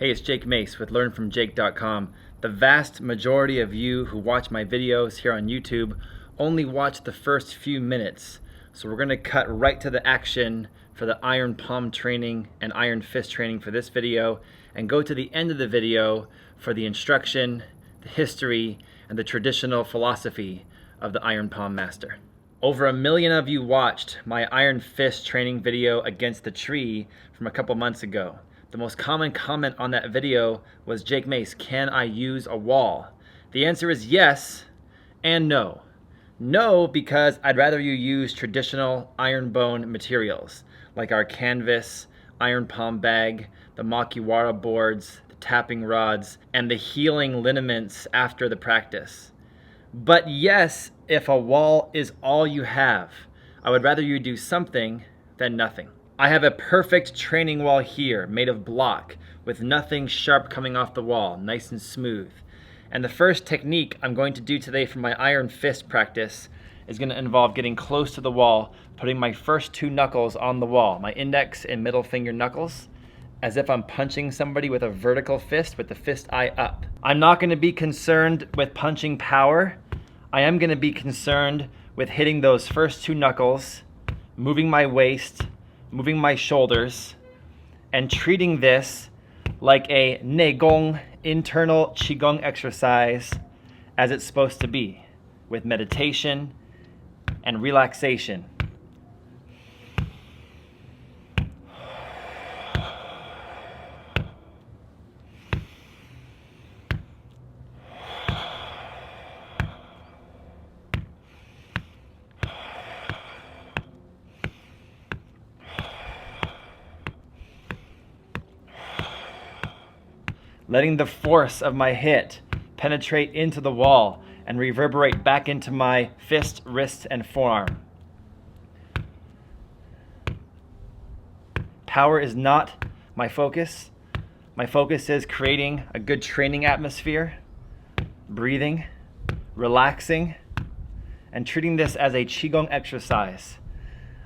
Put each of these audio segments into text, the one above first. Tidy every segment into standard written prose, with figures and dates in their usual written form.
Hey, it's Jake Mace with learnfromjake.com. The vast majority of you who watch my videos here on YouTube only watch the first few minutes. So we're going to cut right to the action for the iron palm training and iron fist training for this video, and go to the end of the video for the instruction, the history, and the traditional philosophy of the iron palm master. Over 1 million of you watched my iron fist training video against the tree from a couple months ago. The most common comment on that video was, Jake Mace, can I use a wall? The answer is yes and no. No, because I'd rather you use traditional iron bone materials like our canvas, iron palm bag, the makiwara boards, the tapping rods, and the healing liniments after the practice. But yes, if a wall is all you have, I would rather you do something than nothing. I have a perfect training wall here, made of block, with nothing sharp coming off the wall, nice and smooth. And the first technique I'm going to do today for my iron fist practice is going to involve getting close to the wall, putting my first 2 knuckles on the wall, my index and middle finger knuckles, as if I'm punching somebody with a vertical fist with the fist eye up. I'm not going to be concerned with punching power. I am going to be concerned with hitting those first 2 knuckles, moving my waist, moving my shoulders, and treating this like a gōng, internal qigong exercise, as it's supposed to be, with meditation and relaxation. Letting the force of my hit penetrate into the wall and reverberate back into my fist, wrist, and forearm. Power is not my focus. My focus is creating a good training atmosphere, breathing, relaxing, and treating this as a qigong exercise.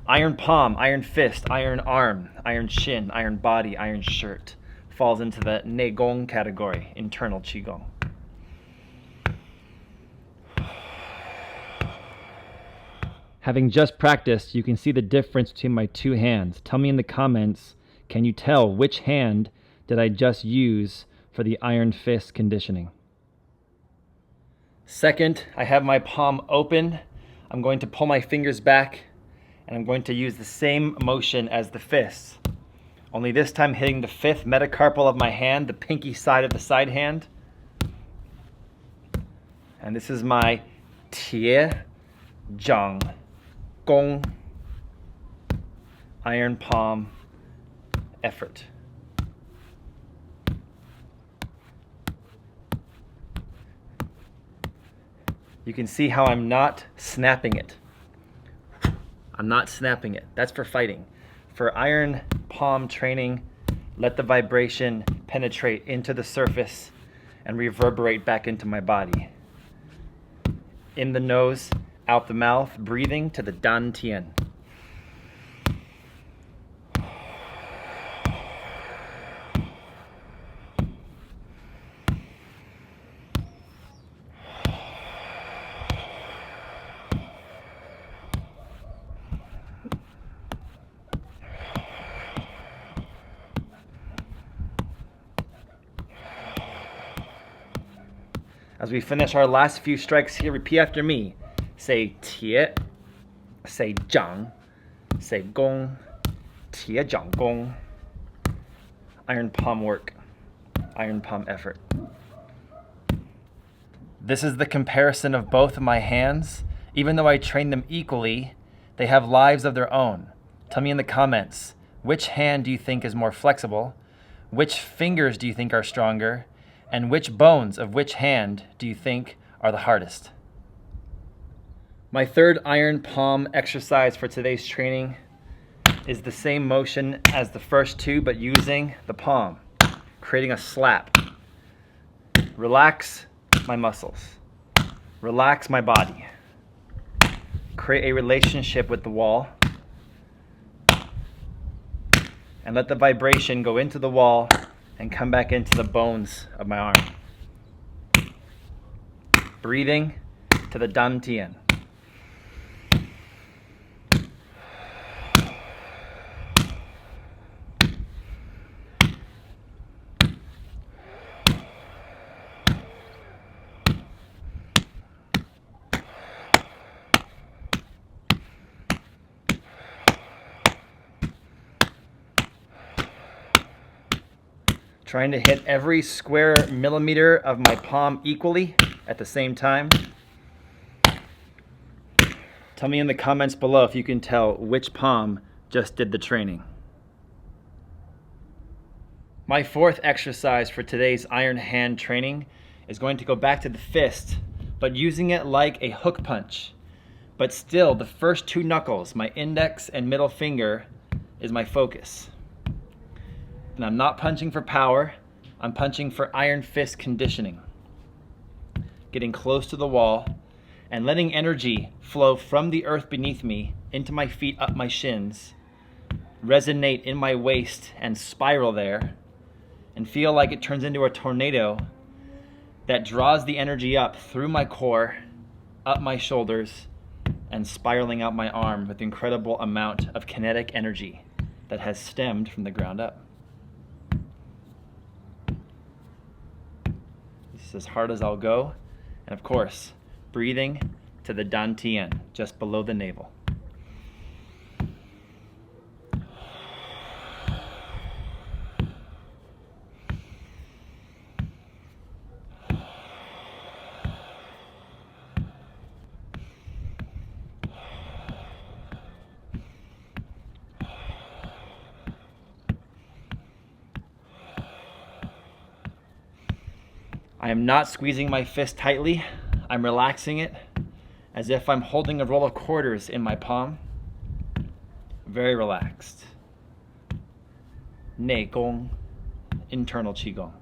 Iron palm, iron fist, iron arm, iron shin, iron body, iron shirt falls into the gōng category, internal qigong. Having just practiced, you can see the difference between my 2 hands. Tell me in the comments, can you tell which hand did I just use for the iron fist conditioning? Second, I have my palm open. I'm going to pull my fingers back, and I'm going to use the same motion as the fists. Only this time hitting the 5th metacarpal of my hand, the pinky side of the side hand. And this is my zhǎng, gōng, iron palm effort. You can see how I'm not snapping it. I'm not snapping it. That's for fighting. For iron palm training, let the vibration penetrate into the surface and reverberate back into my body. In the nose, out the mouth, breathing to the dan tian. As we finish our last few strikes here, repeat after me. Say tie, say zhǎng, say gōng, tie zhǎng gōng. Iron palm work, iron palm effort. This is the comparison of both of my hands. Even though I train them equally, they have lives of their own. Tell me in the comments, which hand do you think is more flexible? Which fingers do you think are stronger? And which bones of which hand do you think are the hardest? My third iron palm exercise for today's training is the same motion as the first 2, but using the palm, creating a slap. Relax my muscles. Relax my body. Create a relationship with the wall. And let the vibration go into the wall and come back into the bones of my arm. Breathing to the dantian. Trying to hit every square millimeter of my palm equally at the same time. Tell me in the comments below if you can tell which palm just did the training. My fourth exercise for today's iron hand training is going to go back to the fist, but using it like a hook punch. But still, the first two knuckles, my index and middle finger, is my focus. And I'm not punching for power, I'm punching for iron fist conditioning. Getting close to the wall and letting energy flow from the earth beneath me into my feet, up my shins, resonate in my waist and spiral there, and feel like it turns into a tornado that draws the energy up through my core, up my shoulders, and spiraling out my arm with incredible amount of kinetic energy that has stemmed from the ground up. This is as hard as I'll go, and of course, breathing to the dantian, just below the navel. I am not squeezing my fist tightly. I'm relaxing it as if I'm holding a roll of quarters in my palm. Very relaxed. Gōng, internal qigong.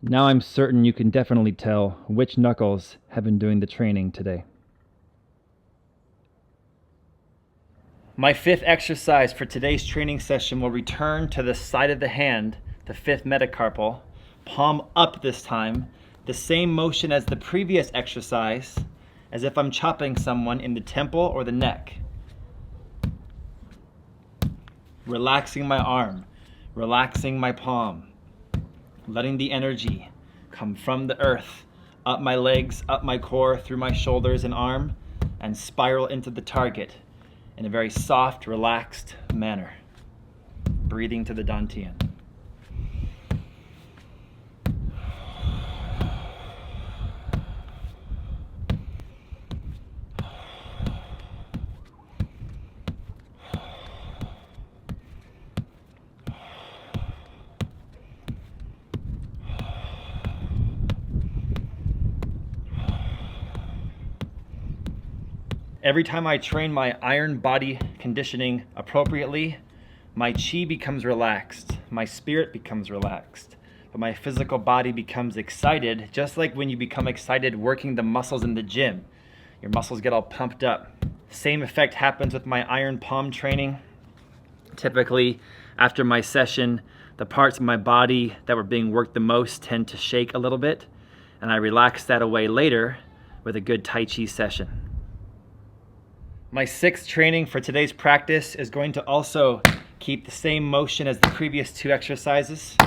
Now I'm certain you can definitely tell which knuckles have been doing the training today. My fifth exercise for today's training session will return to the side of the hand, the fifth metacarpal, palm up this time, the same motion as the previous exercise, as if I'm chopping someone in the temple or the neck. Relaxing my arm, relaxing my palm, letting the energy come from the earth, up my legs, up my core, through my shoulders and arm, and spiral into the target in a very soft, relaxed manner. Breathing to the dantian. Every time I train my iron body conditioning appropriately, my chi becomes relaxed, my spirit becomes relaxed, but my physical body becomes excited, just like when you become excited working the muscles in the gym. Your muscles get all pumped up. Same effect happens with my iron palm training. Typically, after my session, the parts of my body that were being worked the most tend to shake a little bit, and I relax that away later with a good Tai Chi session. My sixth training for today's practice is going to also keep the same motion as the previous two exercises,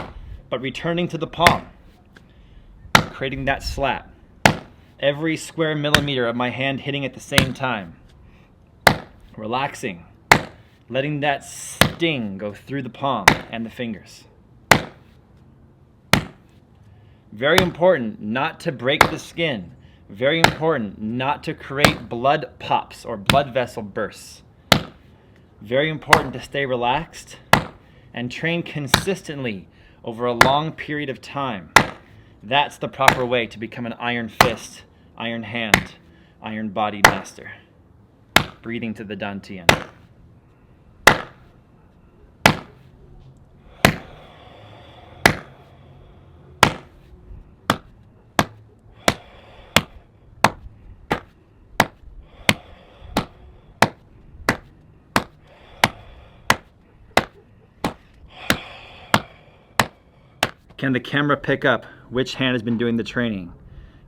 but returning to the palm, creating that slap. Every square millimeter of my hand hitting at the same time. Relaxing, letting that sting go through the palm and the fingers. Very important not to break the skin. Very important not to create blood pops or blood vessel bursts. Very important to stay relaxed and train consistently over a long period of time. That's the proper way to become an iron fist, iron hand, iron body master. Breathing to the dantian. Can the camera pick up which hand has been doing the training?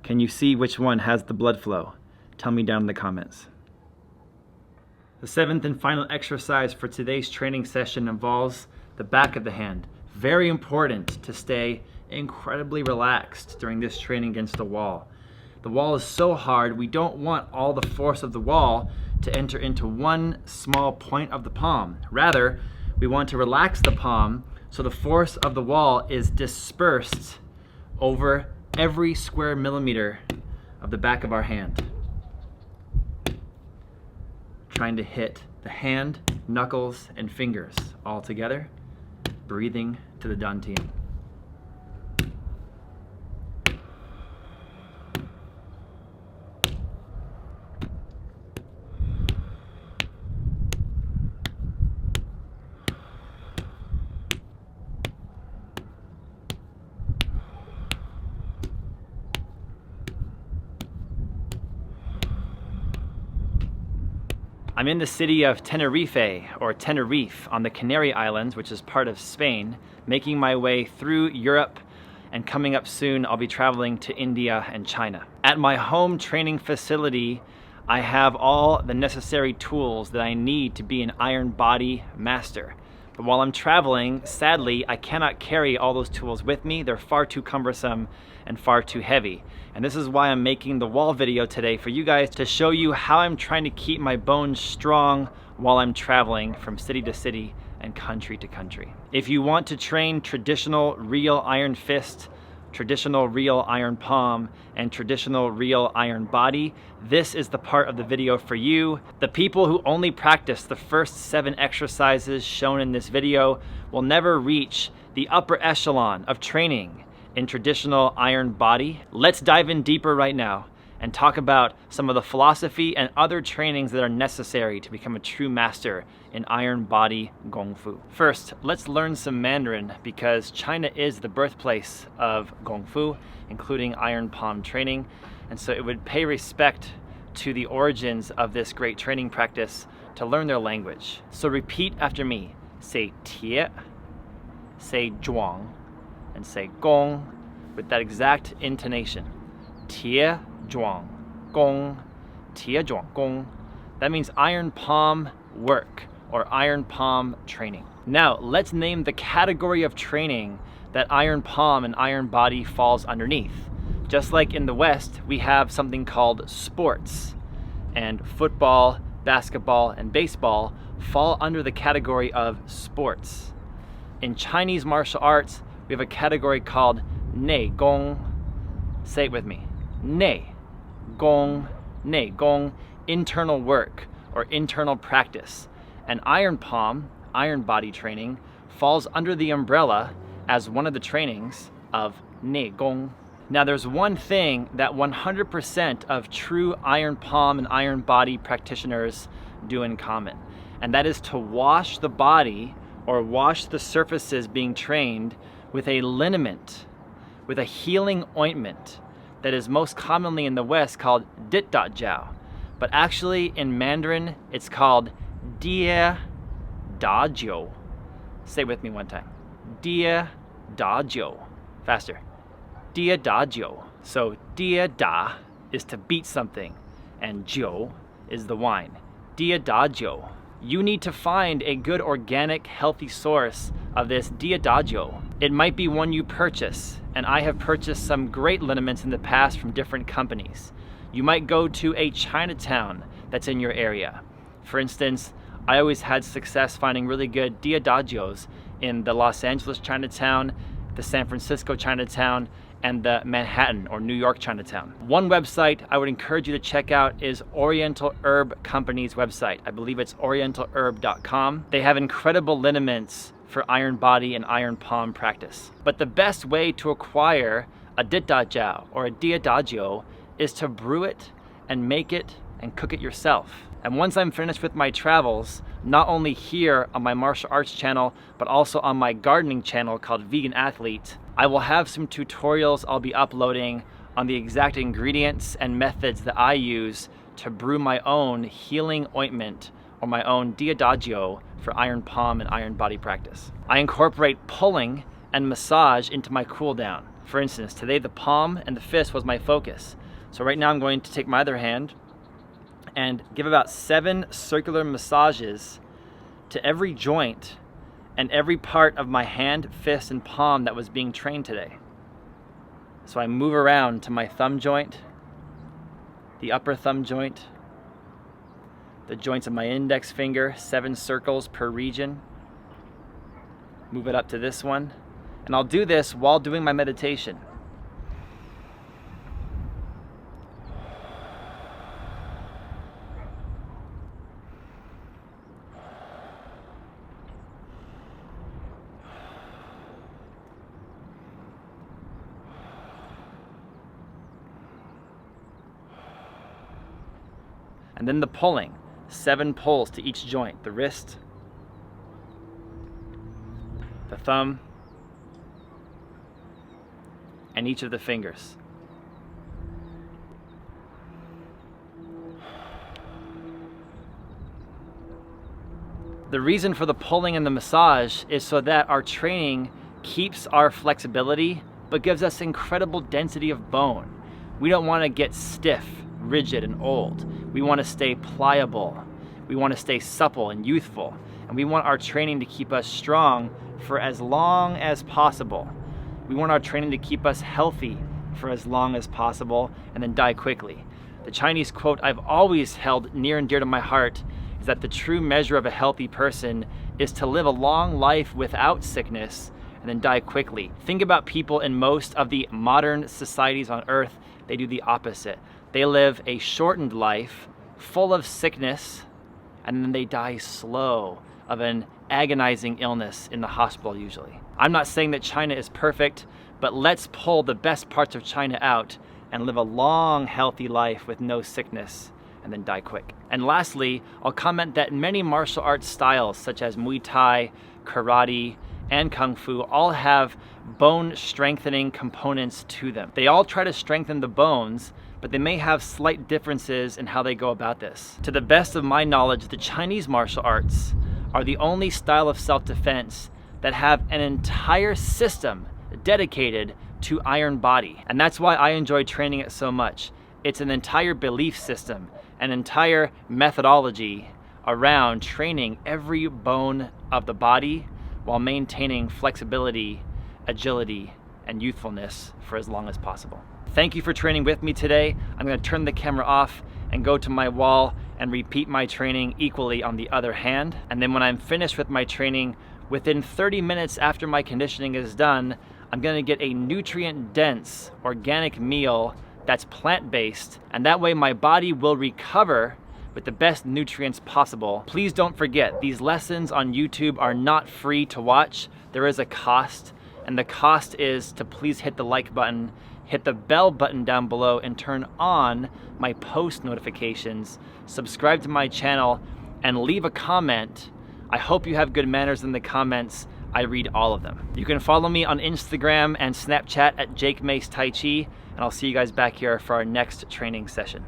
Can you see which one has the blood flow? Tell me down in the comments. The seventh and final exercise for today's training session involves the back of the hand. Very important to stay incredibly relaxed during this training against the wall. The wall is so hard, we don't want all the force of the wall to enter into one small point of the palm. Rather, we want to relax the palm so the force of the wall is dispersed over every square millimeter of the back of our hand. Trying to hit the hand, knuckles, and fingers all together, breathing to the dantian. I'm in the city of Tenerife, or Tenerife, on the Canary Islands, which is part of Spain, making my way through Europe, and coming up soon I'll be traveling to India and China. At my home training facility, I have all the necessary tools that I need to be an iron body master. But while I'm traveling, sadly, I cannot carry all those tools with me. They're far too cumbersome and far too heavy. And this is why I'm making the wall video today for you guys, to show you how I'm trying to keep my bones strong while I'm traveling from city to city and country to country. If you want to train traditional real iron fist, traditional real iron palm, and traditional real iron body, this is the part of the video for you. The people who only practice the first 7 exercises shown in this video will never reach the upper echelon of training in traditional iron body. Let's dive in deeper right now and talk about some of the philosophy and other trainings that are necessary to become a true master in iron body Gong Fu. First, let's learn some Mandarin, because China is the birthplace of Gong Fu, including iron palm training. And so it would pay respect to the origins of this great training practice to learn their language. So repeat after me. Say tie, say zhǎng, and say gōng with that exact intonation. Tie, zhǎng, gōng, tie, zhǎng, gōng. That means iron palm work or iron palm training. Now, let's name the category of training that iron palm and iron body falls underneath. Just like in the West, we have something called sports, and football, basketball, and baseball fall under the category of sports. In Chinese martial arts, we have a category called nei gong. Say it with me. Nei gong, internal work or internal practice. And iron palm, iron body training, falls under the umbrella as one of the trainings of nei gong. Now there's one thing that 100% of true iron palm and iron body practitioners do in common, and that is to wash the body or wash the surfaces being trained with a liniment, with a healing ointment that is most commonly in the West called dit da jiao. But actually in Mandarin, it's called dia da jiu. Say it with me one time. Dia da jiu. Faster. Dia da jiu. So dia da is to beat something, and jiu is the wine. Dia da jiu. You need to find a good organic, healthy source of this dia da jiu. It might be one you purchase, and I have purchased some great liniments in the past from different companies. You might go to a Chinatown that's in your area. For instance, I always had success finding really good dia da jius in the Los Angeles Chinatown, the San Francisco Chinatown, and the Manhattan or New York Chinatown. One website I would encourage you to check out is Oriental Herb Company's website. I believe it's orientalherb.com. They have incredible liniments for iron body and iron palm practice. But the best way to acquire a dit da jiao or a dia da jiu is to brew it and make it and cook it yourself. And once I'm finished with my travels, not only here on my martial arts channel, but also on my gardening channel called Vegan Athlete, I will have some tutorials I'll be uploading on the exact ingredients and methods that I use to brew my own healing ointment or my own dia da jiu for iron palm and iron body practice. I incorporate pulling and massage into my cool down. For instance, today the palm and the fist was my focus. So right now I'm going to take my other hand and give about 7 circular massages to every joint and every part of my hand, fist, and palm that was being trained today. So I move around to my thumb joint, the upper thumb joint, the joints of my index finger, 7 circles per region. Move it up to this one. And I'll do this while doing my meditation. And then the pulling, 7 pulls to each joint, the wrist, the thumb, and each of the fingers. The reason for the pulling and the massage is so that our training keeps our flexibility, but gives us incredible density of bone. We don't want to get stiff, rigid, and old. We want to stay pliable. We want to stay supple and youthful. And we want our training to keep us strong for as long as possible. We want our training to keep us healthy for as long as possible and then die quickly. The Chinese quote I've always held near and dear to my heart is that the true measure of a healthy person is to live a long life without sickness and then die quickly. Think about people in most of the modern societies on earth. They do the opposite. They live a shortened life full of sickness, and then they die slow of an agonizing illness in the hospital usually. I'm not saying that China is perfect, but let's pull the best parts of China out and live a long, healthy life with no sickness and then die quick. And lastly, I'll comment that many martial arts styles such as Muay Thai, Karate, and Kung Fu all have bone strengthening components to them. They all try to strengthen the bones, but they may have slight differences in how they go about this. To the best of my knowledge, the Chinese martial arts are the only style of self-defense that have an entire system dedicated to iron body. And that's why I enjoy training it so much. It's an entire belief system, an entire methodology around training every bone of the body while maintaining flexibility, agility, and youthfulness for as long as possible. Thank you for training with me today. I'm going to turn the camera off and go to my wall and repeat my training equally on the other hand. And then when I'm finished with my training, within 30 minutes after my conditioning is done, I'm going to get a nutrient-dense organic meal that's plant-based, and that way my body will recover with the best nutrients possible. Please don't forget, these lessons on YouTube are not free to watch. There is a cost, and the cost is to please hit the like button, hit the bell button down below, and turn on my post notifications, subscribe to my channel, and leave a comment. I hope you have good manners in the comments. I read all of them. You can follow me on Instagram and Snapchat at Jake Mace Tai Chi, and I'll see you guys back here for our next training session.